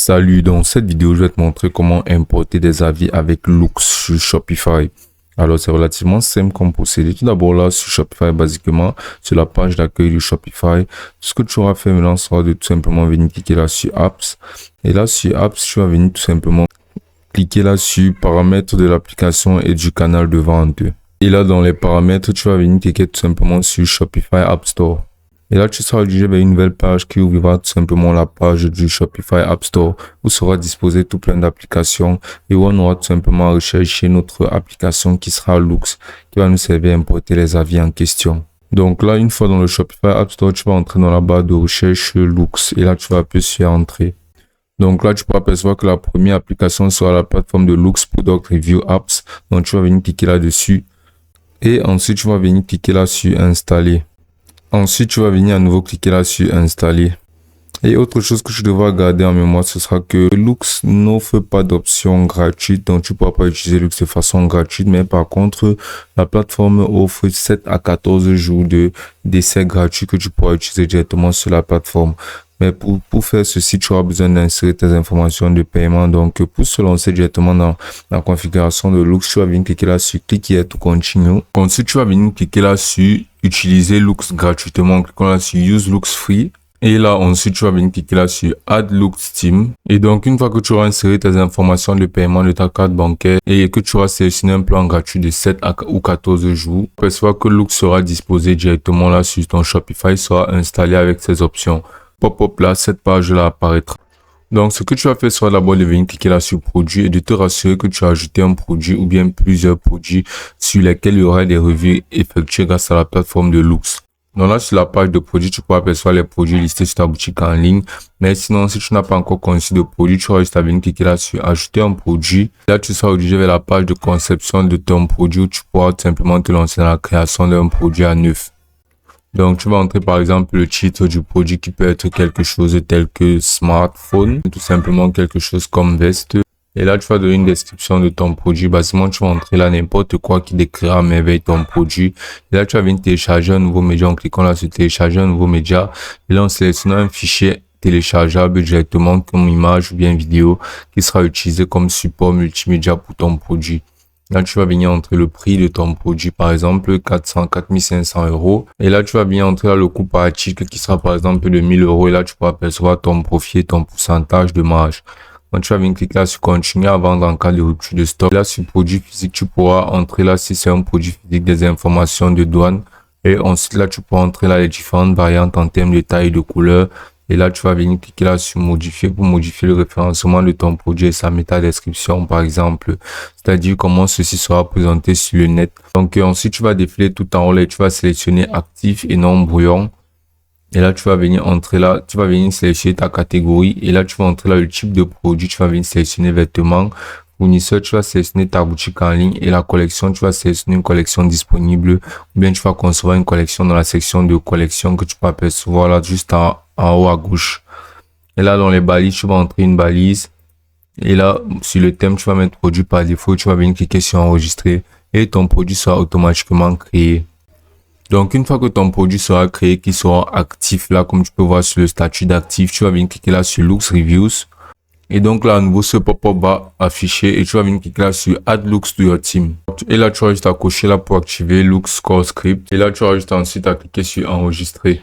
Salut, dans cette vidéo, je vais te montrer comment importer des avis avec Loox sur Shopify. Alors, c'est relativement simple comme procédé. Tout d'abord, là, sur Shopify, basiquement, sur la page d'accueil de Shopify, ce que tu auras fait maintenant sera de tout simplement venir cliquer là sur Apps. Et là, sur Apps, tu vas venir tout simplement cliquer là sur Paramètres de l'application et du canal de vente. Et là, dans les paramètres, tu vas venir cliquer tout simplement sur Shopify App Store. Et là, tu seras dirigé vers une nouvelle page qui ouvrira tout simplement la page du Shopify App Store où sera disposé tout plein d'applications et où on aura tout simplement à rechercher notre application qui sera Loox, qui va nous servir à importer les avis en question. Donc là, une fois dans le Shopify App Store, tu vas entrer dans la barre de recherche Loox et là, tu vas appuyer sur Entrée. Donc là, tu peux apercevoir que la première application sera la plateforme de Loox Product Review Apps. Donc tu vas venir cliquer là-dessus et ensuite, tu vas venir cliquer là sur Installer. Ensuite, tu vas venir à nouveau cliquer là sur Installer. Et autre chose que tu devras garder en mémoire, ce sera que Loox n'offre pas d'option gratuite. Donc, tu ne pourras pas utiliser Loox de façon gratuite. Mais par contre, la plateforme offre 7 à 14 jours d'essai gratuit que tu pourras utiliser directement sur la plateforme. Mais pour faire ceci, tu auras besoin d'insérer tes informations de paiement. Donc, pour se lancer directement dans la configuration de Loox, tu vas venir cliquer là sur Click Here to Continue. Ensuite, tu vas venir cliquer là sur Utiliser Loox gratuitement. Cliquons là sur Use Loox Free. Et là, ensuite, tu vas venir cliquer là sur Add Loox Team. Et donc, une fois que tu auras inséré tes informations de paiement de ta carte bancaire et que tu auras sélectionné un plan gratuit de 7 ou 14 jours, tu aperçois que Loox sera disposé directement là sur ton Shopify, sera installé avec ces options. Pop-up là, cette page-là apparaîtra. Donc, ce que tu vas faire sera d'abord de venir cliquer là sur produit et de te rassurer que tu as ajouté un produit ou bien plusieurs produits sur lesquels il y aura des revues effectuées grâce à la plateforme de Loox. Donc là, sur la page de produits, tu pourras apercevoir les produits listés sur ta boutique en ligne. Mais sinon, si tu n'as pas encore conçu de produit, tu auras juste à venir cliquer là sur ajouter un produit. Là, tu seras dirigé vers la page de conception de ton produit où tu pourras tout simplement te lancer dans la création d'un produit à neuf. Donc, tu vas entrer par exemple le titre du produit qui peut être quelque chose tel que smartphone, tout simplement quelque chose comme veste. Et là, tu vas donner une description de ton produit. Basiquement, tu vas entrer là n'importe quoi qui décrira à merveille ton produit. Et là, tu vas venir télécharger un nouveau média en cliquant là sur télécharger un nouveau média. Et là, en sélectionnant un fichier téléchargeable directement comme image ou bien vidéo qui sera utilisé comme support multimédia pour ton produit. Là, tu vas venir entrer le prix de ton produit, par exemple 4 500 €. Et là, tu vas venir entrer là, le coût par article qui sera par exemple de 1000 €. Et là, tu pourras apercevoir ton profit et ton pourcentage de marge. Donc, tu vas venir cliquer là sur continuer à vendre en cas de rupture de stock. Là, sur produit physique, tu pourras entrer là si c'est un produit physique des informations de douane. Et ensuite, là, tu pourras entrer là les différentes variantes en termes de taille et de couleur. Et là, tu vas venir cliquer là sur modifier pour modifier le référencement de ton produit et sa métadescription, par exemple. C'est-à-dire comment ceci sera présenté sur le net. Donc, ensuite, tu vas défiler tout en haut et tu vas sélectionner actif et non brouillon. Et là, tu vas venir entrer là, tu vas venir sélectionner ta catégorie. Et là, tu vas entrer là le type de produit. Tu vas venir sélectionner vêtements. Fournisseur, tu vas sélectionner ta boutique en ligne et la collection, tu vas sélectionner une collection disponible ou bien tu vas concevoir une collection dans la section de collection que tu peux apercevoir là juste en haut à gauche. Et là, dans les balises, tu vas entrer une balise et là, sur le thème, tu vas mettre produit par défaut, tu vas venir cliquer sur enregistrer et ton produit sera automatiquement créé. Donc, une fois que ton produit sera créé, qu'il sera actif là, comme tu peux voir sur le statut d'actif, tu vas venir cliquer là sur Loox Reviews. Et donc là, à nouveau, ce pop-up va afficher et tu vas venir cliquer là sur Add Loox to your team. Et là, tu auras juste à cocher là pour activer Loox Core Script. Et là, tu auras juste ensuite à cliquer sur Enregistrer.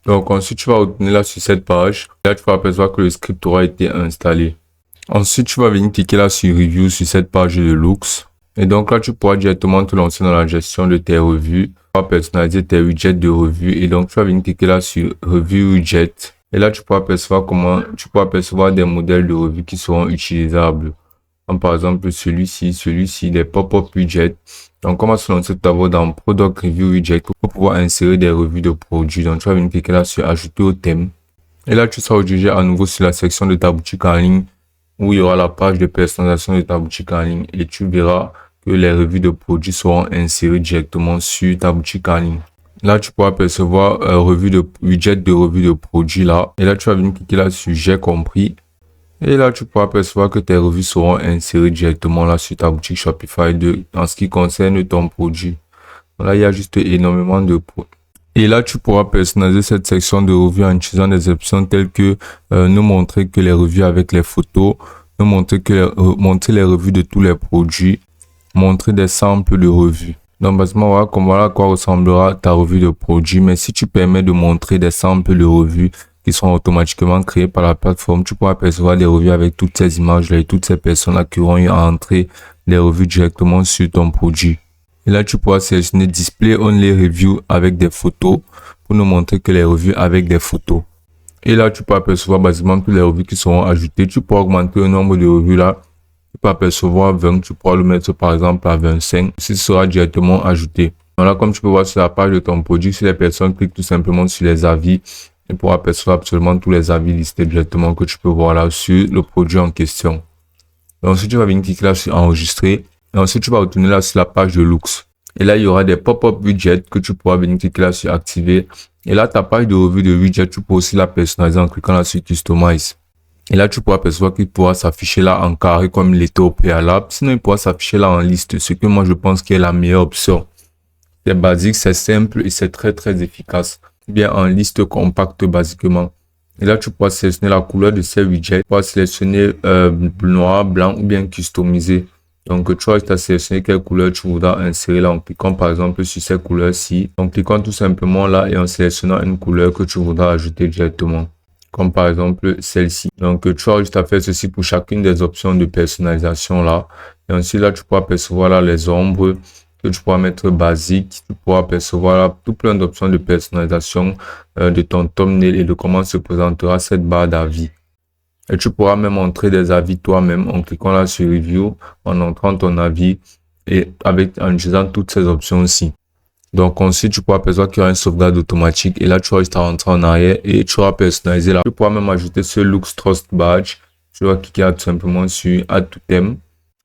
Donc ensuite, tu vas retourner là sur cette page. Là, tu vas apercevoir que le script aura été installé. Ensuite, tu vas venir cliquer là sur Review sur cette page de Loox. Et donc là, tu pourras directement te lancer dans la gestion de tes revues. Tu vas personnaliser tes widgets de revues. Et donc, tu vas venir cliquer là sur Review Widget. Et là, tu pourras apercevoir des modèles de revues qui seront utilisables. Comme par exemple, celui-ci, des pop-up widgets. Donc, on va se lancer tout d'abord dans Product Review Widget pour pouvoir insérer des revues de produits. Donc, tu vas venir cliquer là sur Ajouter au thème. Et là, tu seras redirigé à nouveau sur la section de ta boutique en ligne où il y aura la page de personnalisation de ta boutique en ligne. Et tu verras que les revues de produits seront insérées directement sur ta boutique en ligne. Là, tu pourras apercevoir widget de revue de produits là. Et là, tu vas venir cliquer là sur J'ai compris. Et là, tu pourras apercevoir que tes revues seront insérées directement là sur ta boutique Shopify en ce qui concerne ton produit. Là, il y a juste énormément de Et là, tu pourras personnaliser cette section de revue en utilisant des options telles que nous montrer que les revues avec les photos, nous montrer montrer les revues de tous les produits, montrer des samples de revues. Donc, basiquement, voilà à quoi ressemblera ta revue de produits. Mais si tu permets de montrer des samples de revues qui sont automatiquement créés par la plateforme, tu pourras percevoir des revues avec toutes ces images-là et toutes ces personnes-là qui auront eu à entrer les revues directement sur ton produit. Et là, tu pourras sélectionner Display Only Review avec des photos pour nous montrer que les revues avec des photos. Et là, tu peux apercevoir basiquement toutes les revues qui seront ajoutées. Tu pourras augmenter le nombre de revues là. Tu peux apercevoir 20, tu pourras le mettre par exemple à 25. Ce sera directement ajouté. Donc là, comme tu peux voir sur la page de ton produit, si les personnes cliquent tout simplement sur les avis, tu pourras apercevoir absolument tous les avis listés directement que tu peux voir là sur le produit en question. Donc ensuite, tu vas venir cliquer là sur enregistrer. Et ensuite, tu vas retourner là sur la page de Loox. Et là, il y aura des pop-up widgets que tu pourras venir cliquer là sur activer. Et là, ta page de revue de widget, tu peux aussi la personnaliser en cliquant là sur Customize. Et là, tu pourras percevoir qu'il pourra s'afficher là en carré comme il était au préalable. Sinon, il pourra s'afficher là en liste, ce que moi, je pense qui est la meilleure option. C'est basique, c'est simple et c'est très efficace. Bien en liste compacte basiquement. Et là, tu pourras sélectionner la couleur de ces widgets. Tu pourras sélectionner noir, blanc ou bien customiser. Donc, tu vas sélectionner quelle couleur tu voudras insérer là en cliquant par exemple sur ces couleurs-ci. En cliquant tout simplement là et en sélectionnant une couleur que tu voudras ajouter directement. Comme par exemple celle-ci. Donc, tu as juste à faire ceci pour chacune des options de personnalisation là. Et ensuite, là, tu pourras percevoir là les ombres que tu pourras mettre basique. Tu pourras percevoir là tout plein d'options de personnalisation de ton thumbnail et de comment se présentera cette barre d'avis. Et tu pourras même entrer des avis toi-même en cliquant là sur Review, en entrant ton avis et en utilisant toutes ces options aussi. Donc ensuite, tu pourras percevoir qu'il y aura une sauvegarde automatique et là, tu vas juste rentrer en arrière et tu auras personnalisé là. Tu pourras même ajouter ce Loox Trust Badge. Tu vas cliquer là tout simplement sur Add to Theme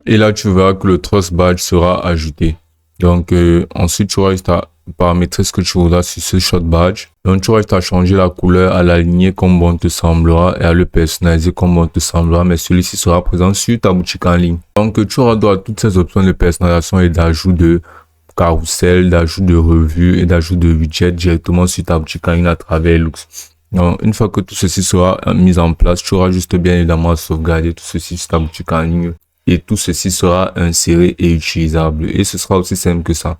et là, tu verras que le Trust Badge sera ajouté. Donc ensuite, tu auras juste à paramétrer ce que tu voudras sur ce shot badge. Donc tu auras juste à changer la couleur, à l'aligner comme bon te semblera et à le personnaliser comme bon te semblera, mais celui-ci sera présent sur ta boutique en ligne. Donc tu auras droit à toutes ces options de personnalisation et d'ajout de carrousel, d'ajout de revues et d'ajout de widgets directement sur ta boutique en ligne à travers Loox. Donc une fois que tout ceci sera mis en place, tu auras juste bien évidemment à sauvegarder tout ceci sur ta boutique en ligne et tout ceci sera inséré et utilisable et ce sera aussi simple que ça.